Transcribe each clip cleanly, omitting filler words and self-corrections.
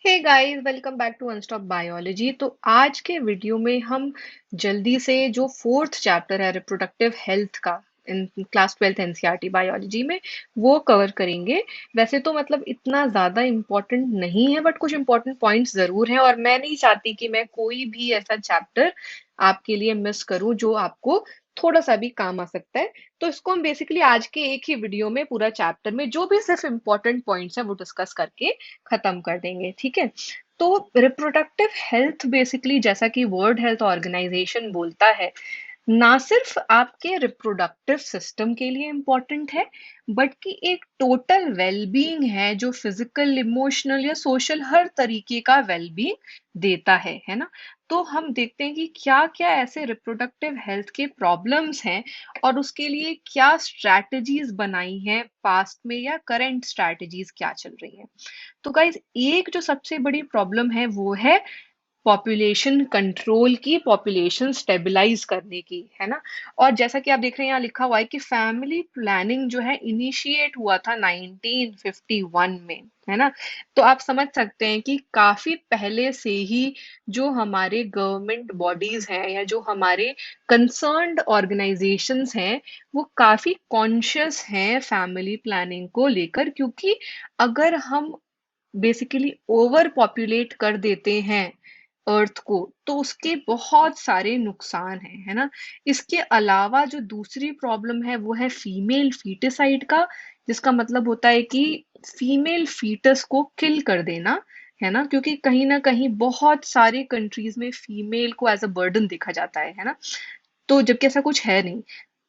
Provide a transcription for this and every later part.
Hey guys, welcome back to Unstop biology. तो आज के वीडियो में हम जल्दी से जो फोर्थ चैप्टर है रिप्रोडक्टिव हेल्थ का in class 12th NCERT biology में वो कवर करेंगे। वैसे तो मतलब इतना ज़्यादा इम्पोर्टेंट नहीं है, बट कुछ इम्पोर्टेंट पॉइंट्स ज़रूर हैं और मैं नहीं चाहती कि मैं कोई भी ऐसा चैप्टर आपके लिए मिस करूं जो आपको थोड़ा सा भी काम आ सकता है। तो इसको हम बेसिकली आज के एक ही वीडियो में पूरा चैप्टर में जो भी सिर्फ इम्पोर्टेंट पॉइंट्स हैं वो डिस्कस करके खत्म कर देंगे, ठीक है। तो रिप्रोडक्टिव हेल्थ बेसिकली जैसा कि वर्ल्ड हेल्थ ऑर्गेनाइजेशन बोलता है, ना सिर्फ आपके रिप्रोडक्टिव सिस्टम के लिए इम्पोर्टेंट है, बट कि एक टोटल वेलबींग है जो फिजिकल, इमोशनल या सोशल हर तरीके का वेलबींग देता है ना। तो हम देखते हैं कि क्या क्या ऐसे रिप्रोडक्टिव हेल्थ के प्रॉब्लम्स हैं और उसके लिए क्या स्ट्रैटेजीज बनाई हैं पास्ट में या करंट स्ट्रैटेजीज क्या चल रही हैं। तो गाइज, एक जो सबसे बड़ी प्रॉब्लम है वो है पॉपुलेशन कंट्रोल की, पॉपुलेशन स्टेबलाइज करने की, है ना। और जैसा कि आप देख रहे हैं यहाँ लिखा हुआ है कि फैमिली प्लानिंग जो है इनिशिएट हुआ था 1951 में, है ना। तो आप समझ सकते हैं कि काफी पहले से ही जो हमारे गवर्नमेंट बॉडीज हैं या जो हमारे कंसर्न्ड ऑर्गेनाइजेशंस हैं वो काफी कॉन्शियस हैं फैमिली प्लानिंग को लेकर, क्योंकि अगर हम बेसिकली ओवर पॉपुलेट कर देते हैं अर्थ को तो उसके बहुत सारे नुकसान हैं, है ना। इसके अलावा जो दूसरी प्रॉब्लम है वो है फीमेल फीटिसाइड का, जिसका मतलब होता है कि फीमेल फीटस को किल कर देना, है ना। क्योंकि कहीं ना कहीं बहुत सारी कंट्रीज में फीमेल को एज अ बर्डन देखा जाता है ना। तो जबकि ऐसा कुछ है नहीं।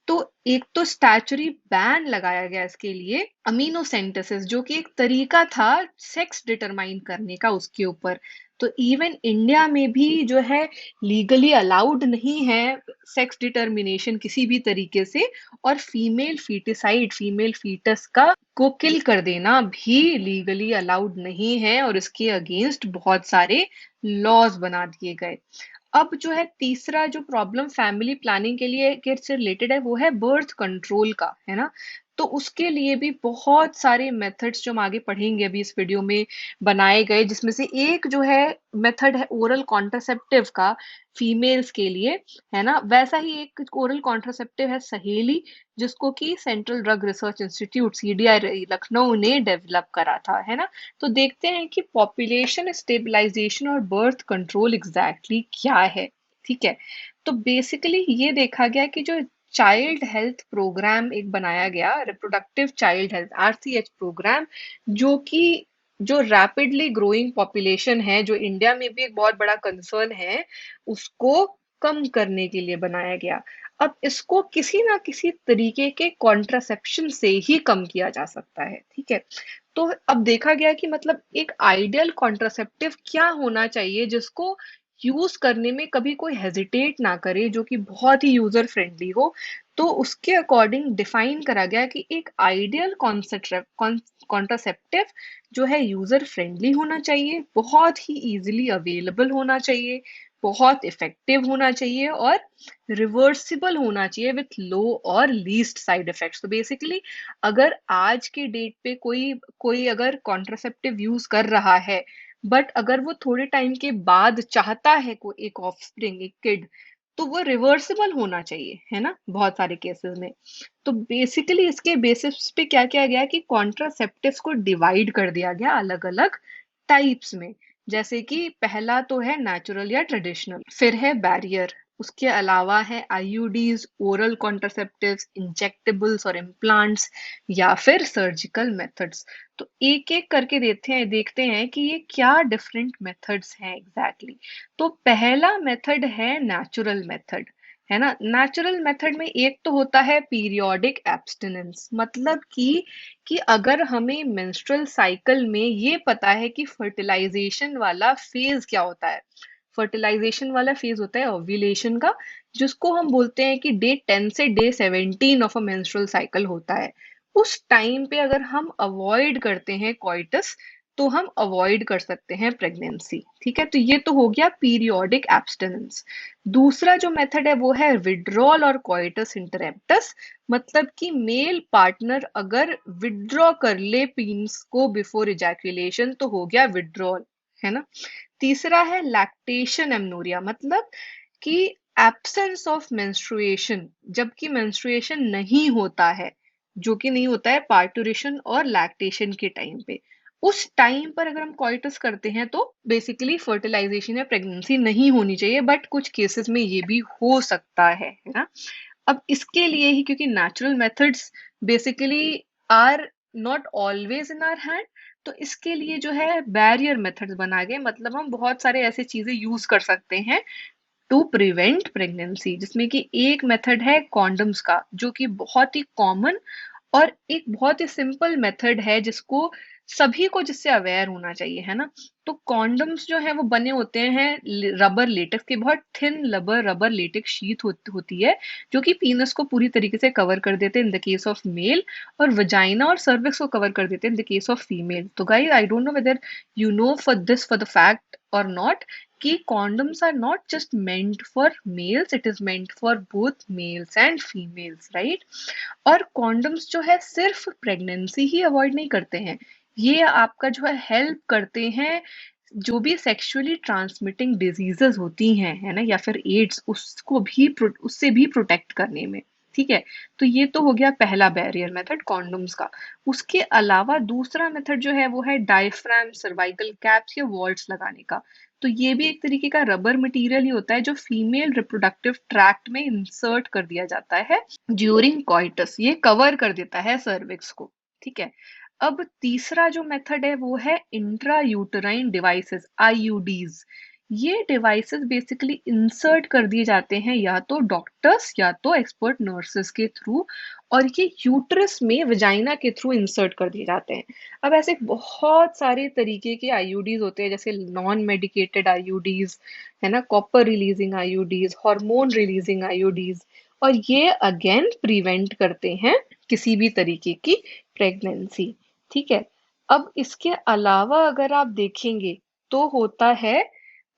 तो एक तो स्टैचुरी बैन लगाया गया इसके लिए, अमीनोसेंटेसिस जो कि एक तरीका था सेक्स डिटरमाइन करने का उसके ऊपर। तो इवन इंडिया में भी जो है लीगली अलाउड नहीं है सेक्स डिटरमिनेशन किसी भी तरीके से, और फीमेल फीटिसाइड, फीमेल फीटस का को किल कर देना भी लीगली अलाउड नहीं है और इसके अगेंस्ट बहुत सारे लॉज बना दिए गए। अब जो है तीसरा जो प्रॉब्लम फैमिली प्लानिंग के लिए के से रिलेटेड है वो है बर्थ कंट्रोल का, है ना। तो उसके लिए भी बहुत सारे मेथड्स जो हम आगे पढ़ेंगे अभी इस वीडियो में बनाए गए, जिसमें से एक जो है मेथड है ओरल कॉन्ट्रासेप्टिव का फीमेल्स के लिए, है ना। वैसा ही एक ओरल कॉन्ट्रासेप्टिव है सहेली, जिसको कि central drug research institute CDI Lucknow ने डेवलप करा था, है ना। तो देखते हैं कि पॉपुलेशन स्टेबलाइजेशन और बर्थ कंट्रोल एग्जैक्टली क्या है, ठीक है। तो बेसिकली ये देखा गया कि जो चाइल्ड हेल्थ प्रोग्राम एक बनाया गया, reproductive child health RCH program, जो कि जो रैपिडली ग्रोइंग पॉपुलेशन है, जो इंडिया में भी एक बहुत बड़ा कंसर्न है, उसको कम करने के लिए बनाया गया। अब इसको किसी ना किसी तरीके के कॉन्ट्रासेप्शन से ही कम किया जा सकता है, ठीक है। तो अब देखा गया कि मतलब एक आइडियल कॉन्ट्रासेप्टिव क्या होना चाहिए जिसको यूज करने में कभी कोई हेजिटेट ना करे, जो कि बहुत ही यूजर फ्रेंडली हो। तो उसके अकॉर्डिंग डिफाइन करा गया कि एक आइडियल कॉन्ट्रासेप्टिव जो है यूजर फ्रेंडली होना चाहिए, बहुत ही इजीली अवेलेबल होना चाहिए, बहुत इफेक्टिव होना चाहिए और रिवर्सिबल होना चाहिए विथ लो और लीस्ट साइड इफेक्ट्स। तो बेसिकली अगर आज के डेट पे कोई कोई अगर कॉन्ट्रासेप्टिव यूज कर रहा है, बट अगर वो थोड़े टाइम के बाद चाहता है कोई एक ऑफस्प्रिंग, एक किड, तो वो रिवर्सिबल होना चाहिए, है ना, बहुत सारे केसेस में। तो बेसिकली इसके बेसिस पे क्या किया गया कि कॉन्ट्रासेप्टिव्स को डिवाइड कर दिया गया अलग अलग टाइप्स में। जैसे कि पहला तो है नेचुरल या ट्रेडिशनल, फिर है बैरियर, उसके अलावा है आईयूडीज, ओरल कॉन्ट्रासेप्टिव्स, इंजेक्टेबल्स और इम्प्लांट्स, या फिर सर्जिकल मेथड्स। तो एक एक करके देखते हैं कि ये क्या डिफरेंट मेथड्स हैं एग्जैक्टली exactly। तो पहला मेथड है नेचुरल मेथड, है ना। नेचुरल मेथड में एक तो होता है पीरियोडिक एब्स्टिनेंस, मतलब कि अगर हमें मेंस्ट्रुअल साइकिल में ये पता है कि फर्टिलाइजेशन वाला फेज क्या होता है। फर्टिलाइजेशन वाला फेज होता है ओव्यूलेशन का, जिसको हम बोलते हैं कि डे 10 से day 17 of a menstrual cycle होता है। उस टाइम पे अगर हम अवॉइड करते हैं कोइटस, तो हम अवॉइड कर सकते हैं प्रेगनेंसी, ठीक है। तो ये तो हो गया पीरियोडिक एब्स्टिनेंस। दूसरा जो मेथड है वो है विड्रॉल और कोइटस इंटरप्टस, मतलब कि मेल पार्टनर अगर विड्रॉ कर ले पीन्स को बिफोर इजैकुलेशन तो हो गया विड्रॉल, है ना। तीसरा है लैक्टेशन एमनोरिया, मतलब कि एब्सेंस ऑफ मेंस्ट्रुएशन, जबकि मेंस्ट्रुएशन नहीं होता है, जो कि नहीं होता है पार्टुरेशन और लैक्टेशन के टाइम पे। उस टाइम पर अगर हम कॉइटस करते हैं तो बेसिकली फर्टिलाइजेशन या प्रेगनेंसी नहीं होनी चाहिए, बट कुछ केसेस में ये भी हो सकता है ना। अब इसके लिए ही, क्योंकि natural methods basically are not always in our hand, तो इसके लिए जो है बैरियर मेथड्स बना गए, मतलब हम बहुत सारे ऐसे चीजें यूज कर सकते हैं टू प्रिवेंट प्रेगनेंसी, जिसमें कि एक मेथड है कॉन्डम्स का, जो कि बहुत ही कॉमन और एक बहुत ही सिंपल मेथड है जिसको सभी को, जिससे अवेयर होना चाहिए, है ना। तो कॉन्डम्स जो है वो बने होते हैं रबर लेटेक्स के, बहुत थिन रबर लेटेक्स शीट होती है, जो कि पीनस को पूरी तरीके से कवर कर देते हैं in the case of male, और वजाइना और सर्विक्स को कवर कर देते हैं in the case of female. तो guys, I don't know whether you know for the fact और नॉट, कि condoms are not just meant for males, it is meant for both males and females, right? और condoms जो है सिर्फ pregnancy ही avoid नहीं करते हैं, ये आपका जो है हेल्प करते हैं जो भी सेक्सुअली ट्रांसमिटिंग डिजीजेस होती हैं, है ना, या फिर एड्स, उससे भी प्रोटेक्ट करने में। ठीक है, तो ये तो हो गया पहला बैरियर मेथड कॉन्डोम्स का। उसके अलावा दूसरा मेथड जो है वो है डायफ्राम, सर्वाइकल कैप्स या वॉल्ट्स लगाने का। तो ये भी एक तरीके का रबर मटेरियल ही होता है जो फीमेल रिप्रोडक्टिव ट्रैक्ट में इंसर्ट कर दिया जाता है ड्यूरिंग कॉइटस, ये कवर कर देता है सर्विक्स को। ठीक है, अब तीसरा जो मेथड है वो है इंट्रा यूटराइन डिवाइसेस, आईयूडीज। ये डिवाइसेस बेसिकली इंसर्ट कर दिए जाते हैं या तो डॉक्टर्स या तो एक्सपर्ट नर्सेस के थ्रू, और ये यूट्रस में वजाइना के थ्रू इंसर्ट कर दिए जाते हैं। अब ऐसे बहुत सारे तरीके के आईयूडीज होते हैं, जैसे नॉन मेडिकेटेड आईयूडीज, है ना, copper releasing IUDs, hormone releasing IUDs, और ये अगेन प्रिवेंट करते हैं किसी भी तरीके की प्रेगनेंसी। ठीक है, अब इसके अलावा अगर आप देखेंगे तो होता है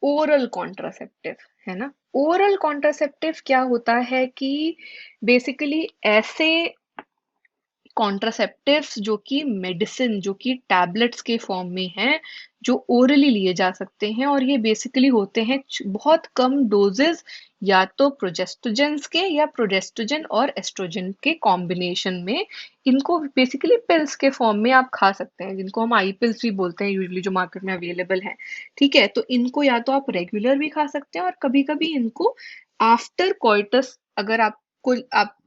ओरल कॉन्ट्रासेप्टिव, है ना। ओरल कॉन्ट्रासेप्टिव क्या होता है कि बेसिकली ऐसे कॉन्ट्रासेप्टिव्स जो कि मेडिसिन, जो कि टैबलेट्स के फॉर्म में हैं, जो ओरली लिए जा सकते हैं, और ये बेसिकली होते हैं बहुत कम डोजेस, या तो प्रोजेस्टोजेंस के या प्रोजेस्टोजन और एस्ट्रोजन के कॉम्बिनेशन में। इनको बेसिकली पिल्स के फॉर्म में आप खा सकते हैं, जिनको हम आई पिल्स भी बोलते हैं यूजुअली, जो मार्केट में अवेलेबल हैं। ठीक है, तो इनको या तो आप रेगुलर भी खा सकते हैं, और कभी कभी इनको आफ्टर कॉइटस, अगर आप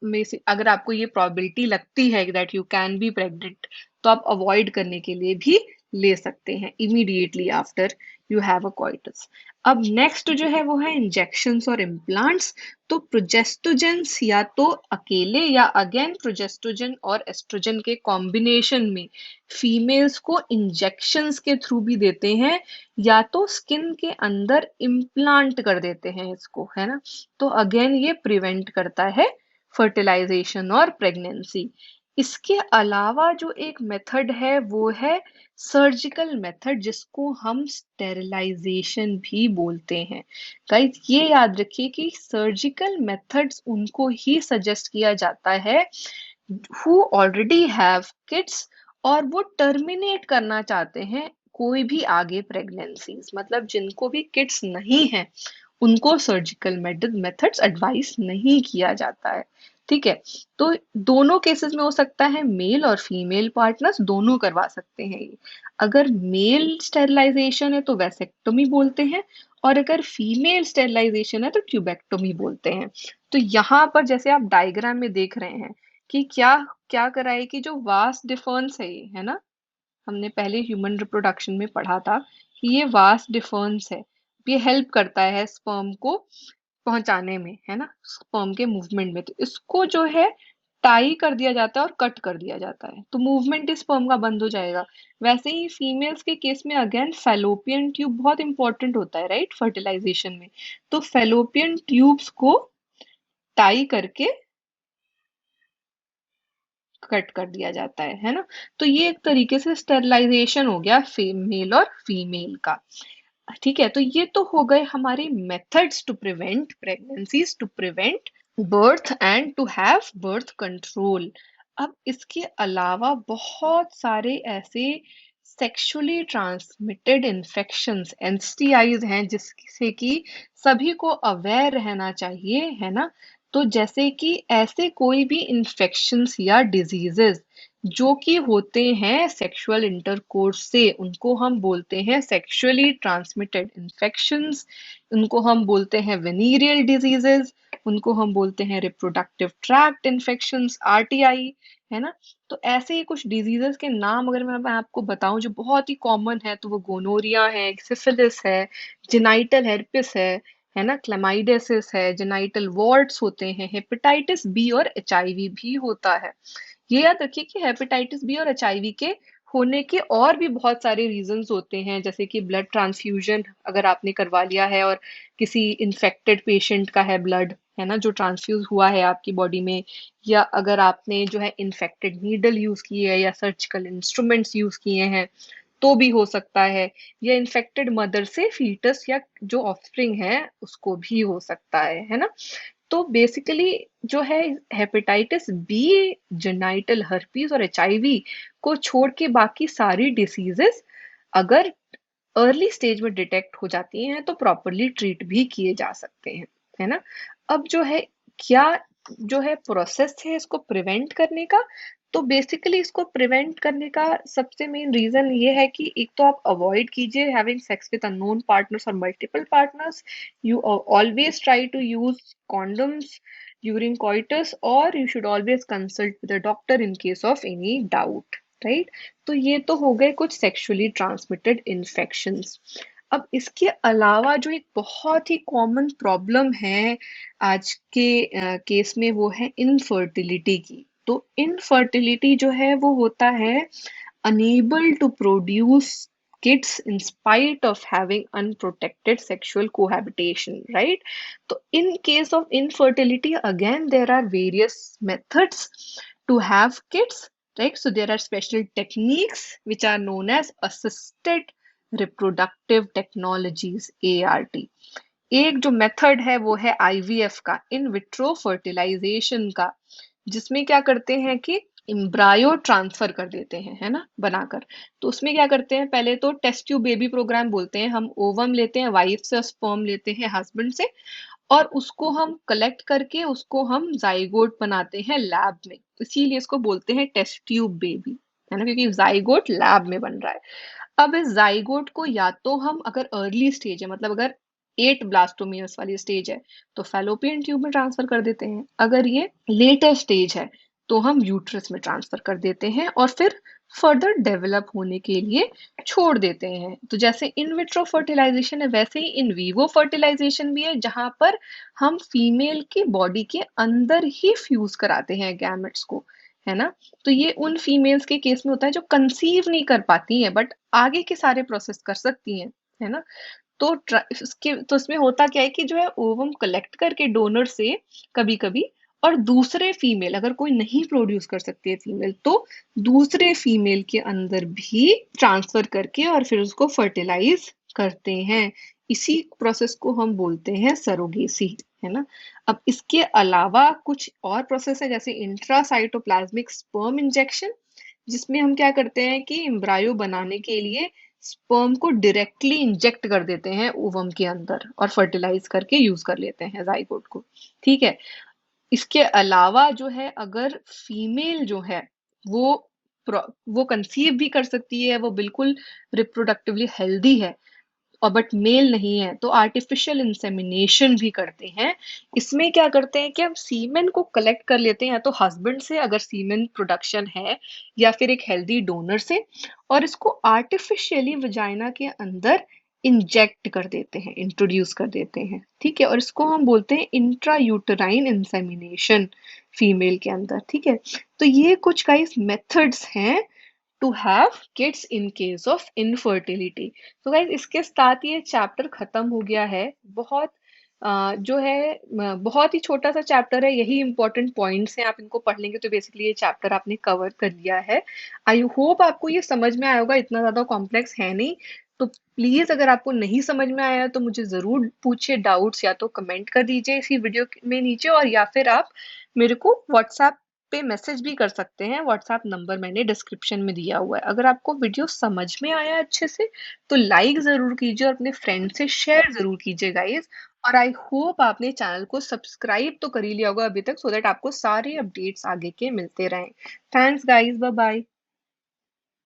में से अगर आपको ये प्रोबेबिलिटी लगती है that you can be pregnant, तो आप अवॉइड करने के लिए भी ले सकते हैं immediately after you have a coitus. अब नेक्स्ट जो है वो है इंजेक्शंस और इम्प्लांट्स। तो प्रोजेस्टोजेंस या तो अकेले या अगेन प्रोजेस्टोजन और एस्ट्रोजन के कॉम्बिनेशन में फीमेल्स को इंजेक्शंस के थ्रू भी देते हैं, या तो स्किन के अंदर इम्प्लांट कर देते हैं इसको, है ना। तो अगेन ये प्रिवेंट करता है फर्टिलाइजेशन और प्रेगनेंसी। इसके अलावा जो एक मेथड है वो है सर्जिकल मेथड, जिसको हम स्टेरिलाइजेशन भी बोलते हैं। गाइस, ये याद रखिए कि सर्जिकल मेथड्स उनको ही सजेस्ट किया जाता है हु ऑलरेडी हैव किड्स, और वो टर्मिनेट करना चाहते हैं कोई भी आगे प्रेगनेंसीज, मतलब जिनको भी किड्स नहीं है उनको सर्जिकल मेथड्स एडवाइस नहीं किया जाता है। ठीक है, तो दोनों केसेस में हो सकता है, मेल और फीमेल पार्टनर्स दोनों करवा सकते हैं ये। अगर मेल स्टेरिलाइजेशन है तो वैसेक्टोमी बोलते हैं, और अगर फीमेल स्टेरिलाइजेशन है तो ट्यूबेक्टोमी बोलते हैं। तो यहाँ पर जैसे आप डायग्राम में देख रहे हैं कि क्या क्या करा है कि जो वास डिफरेंस है ये, है ना, हमने पहले ह्यूमन रिप्रोडक्शन में पढ़ा था कि ये वास डिफरेंस है, ये हेल्प करता है स्पर्म को पहुंचाने में, है ना, स्पर्म के मूवमेंट में। तो इसको जो है टाई कर दिया जाता है और कट कर दिया जाता है, तो मूवमेंट इस स्पर्म का बंद हो जाएगा। वैसे ही फीमेल्स के केस में अगेन फैलोपियन ट्यूब बहुत इंपॉर्टेंट होता है, राइट, फर्टिलाइजेशन में। तो फैलोपियन ट्यूब्स को टाई करके कट कर दिया जाता है ना। तो ये एक तरीके से स्टेरिलाइजेशन हो गया मेल और फीमेल का। ठीक है, तो ये तो हो गए हमारे methods to prevent pregnancies, to prevent birth and to have birth control. अब इसके अलावा बहुत सारे ऐसे सेक्सुअली ट्रांसमिटेड इन्फेक्शंस एसटीआईज हैं जिससे कि सभी को अवेयर रहना चाहिए, है ना। तो जैसे कि ऐसे कोई भी इन्फेक्शंस या डिजीजेस जो कि होते हैं सेक्सुअल इंटरकोर्स से, उनको हम बोलते हैं सेक्सुअली ट्रांसमिटेड इन्फेक्शंस। उनको हम बोलते हैं वेनीरियल डिजीजेस, उनको हम बोलते हैं रिप्रोडक्टिव ट्रैक्ट इन्फेक्शंस, आरटीआई, है ना। तो ऐसे ही कुछ डिजीजेस के नाम अगर मैं आपको बताऊं जो बहुत ही कॉमन है, तो वो गोनोरिया है, सिफिलिस है, जेनाइटल हेर्पिस है ना, क्लेमाइडियसिस है, जेनाइटल वॉर्ट्स होते हैं, हेपेटाइटिस बी और एचआईवी भी होता है। ये याद रखिए कि हेपेटाइटिस बी और एचआईवी के होने के और भी बहुत सारे रीजंस होते हैं, जैसे कि ब्लड ट्रांसफ्यूजन अगर आपने करवा लिया है और किसी इन्फेक्टेड पेशेंट का है ब्लड, है ना, जो ट्रांसफ्यूज हुआ है आपकी बॉडी में, या अगर आपने जो है इन्फेक्टेड नीडल यूज की है या सर्जिकल इंस्ट्रूमेंट्स यूज किए हैं तो भी हो सकता है, या इन्फेक्टेड मदर से फीटस या जो ऑफस्प्रिंग है उसको भी हो सकता है ना। तो बेसिकली जो है हेपेटाइटिस बी, जेनाइटल हर्पीज और एचआईवी को छोड़ के बाकी सारी डिसीजेस अगर अर्ली स्टेज में डिटेक्ट हो जाती हैं तो प्रॉपरली ट्रीट भी किए जा सकते हैं, है ना। अब जो है क्या जो है प्रोसेस है इसको प्रिवेंट करने का, तो बेसिकली इसको प्रिवेंट करने का सबसे मेन रीजन ये है कि एक तो आप अवॉइड कीजिए having sex with unknown partners और multiple partners. You always try to use condoms during coitus, or you should always consult with a doctor in case of any doubt, right? तो ये तो हो गए कुछ सेक्सुअली ट्रांसमिटेड इन्फेक्शंस। अब इसके अलावा जो एक बहुत ही कॉमन प्रॉब्लम है आज के केस में, वो है इनफर्टिलिटी की। तो इनफर्टिलिटी जो है वो होता है unable to produce kids in spite of having unprotected sexual cohabitation, right? So in case of infertility, again there are various methods to have kids, right? So there are special techniques which are known as assisted reproductive technologies, ART। एक जो method है वो है IVF का, in vitro fertilisation का, जिसमें क्या करते हैं कि एम्ब्रायो ट्रांसफर कर देते हैं, है ना, बनाकर। तो उसमें क्या करते हैं, पहले तो टेस्ट ट्यूब बेबी प्रोग्राम बोलते हैं, हम ओवम लेते हैं वाइफ से, स्पर्म लेते हैं हस्बैंड से, और उसको हम कलेक्ट करके उसको हम जाइगोट बनाते हैं लैब में, इसीलिए इसको बोलते हैं टेस्ट ट्यूब बेबी, है ना, क्योंकि जाइगोट लैब में बन रहा है। अब इस जाइगोट को या तो हम, अगर अर्ली स्टेज है, मतलब अगर 8 ब्लास्टोमियस वाली स्टेज है, तो फैलोपियन ट्यूब में ट्रांसफर कर देते हैं। अगर ये लेटर स्टेज है तो हम यूट्रस में ट्रांसफर कर देते हैं और फिर फर्दर डेवलप होने के लिए छोड़ देते हैं। तो जैसे इन विट्रो फर्टिलाइजेशन है, वैसे ही इन वीवो फर्टिलाइजेशन भी है, जहां पर हम फीमेल की बॉडी के अंदर ही फ्यूज कराते हैं गैमेट्स को, है ना। तो ये उन फीमेल्स के केस में होता है जो कंसीव नहीं कर पाती हैं बट आगे के सारे प्रोसेस कर सकती हैं, है ना। तो इसके तो इसमें होता क्या है कि जो है ओवम कलेक्ट करके डोनर से कभी कभी, और दूसरे फीमेल, अगर कोई नहीं प्रोड्यूस कर सकती है फीमेल, तो दूसरे फीमेल के अंदर भी ट्रांसफर करके और फिर उसको फर्टिलाइज करते हैं। इसी प्रोसेस को हम बोलते हैं सरोगेसी, है ना। अब इसके अलावा कुछ और प्रोसेस है, जैसे इंट्रासाइटोप्लाज्मिक स्पर्म इंजेक्शन, जिसमें हम क्या करते हैं कि एम्ब्रायो बनाने के लिए स्पर्म को डायरेक्टली इंजेक्ट कर देते हैं ओवम के अंदर और फर्टिलाइज करके यूज कर लेते हैं जाइगोट को, ठीक है। इसके अलावा जो है अगर फीमेल जो है वो वो कंसीव भी कर सकती है, वो बिल्कुल रिप्रोडक्टिवली हेल्दी है, और बट मेल नहीं है, तो आर्टिफिशियल इंसेमिनेशन भी करते हैं। इसमें क्या करते हैं कि हम सीमेन को कलेक्ट कर लेते हैं, या तो हस्बैंड से अगर सीमेन प्रोडक्शन है, या फिर एक हेल्दी डोनर से, और इसको आर्टिफिशियली वजाइना के अंदर इंजेक्ट कर देते हैं, इंट्रोड्यूस कर देते हैं, ठीक है। और इसको हम बोलते हैं इंट्रा यूटराइन इंसेमिनेशन फीमेल के अंदर, ठीक है। तो ये कुछ गाइस मेथड्स हैं to have kids in case of infertility. तो गाइस इसके साथ ये चैप्टर खत्म हो गया है। बहुत जो है बहुत ही छोटा सा चैप्टर है, यही इंपॉर्टेंट पॉइंट्स हैं, आप इनको पढ़ लेंगे तो बेसिकली ये चैप्टर आपने कवर कर लिया है। आई होप आपको ये समझ में आया होगा, इतना ज्यादा कॉम्प्लेक्स है नहीं। तो प्लीज अगर आपको नहीं समझ में आया तो मुझे जरूर पूछिए डाउट्स, या तो कमेंट कर दीजिए इसी वीडियो में नीचे, और या फिर आप मेरे को व्हाट्सएप पे मैसेज भी कर सकते हैं। व्हाट्सएप नंबर मैंने डिस्क्रिप्शन में दिया हुआ है। अगर आपको वीडियो समझ में आया अच्छे से तो लाइक जरूर कीजिए और अपने फ्रेंड से शेयर जरूर कीजिए गाइस। और आई होप आपने चैनल को सब्सक्राइब तो कर ही लिया होगा अभी तक, सो दैट आपको सारे अपडेट्स आगे के मिलते रहें। Thanks guys, bye bye.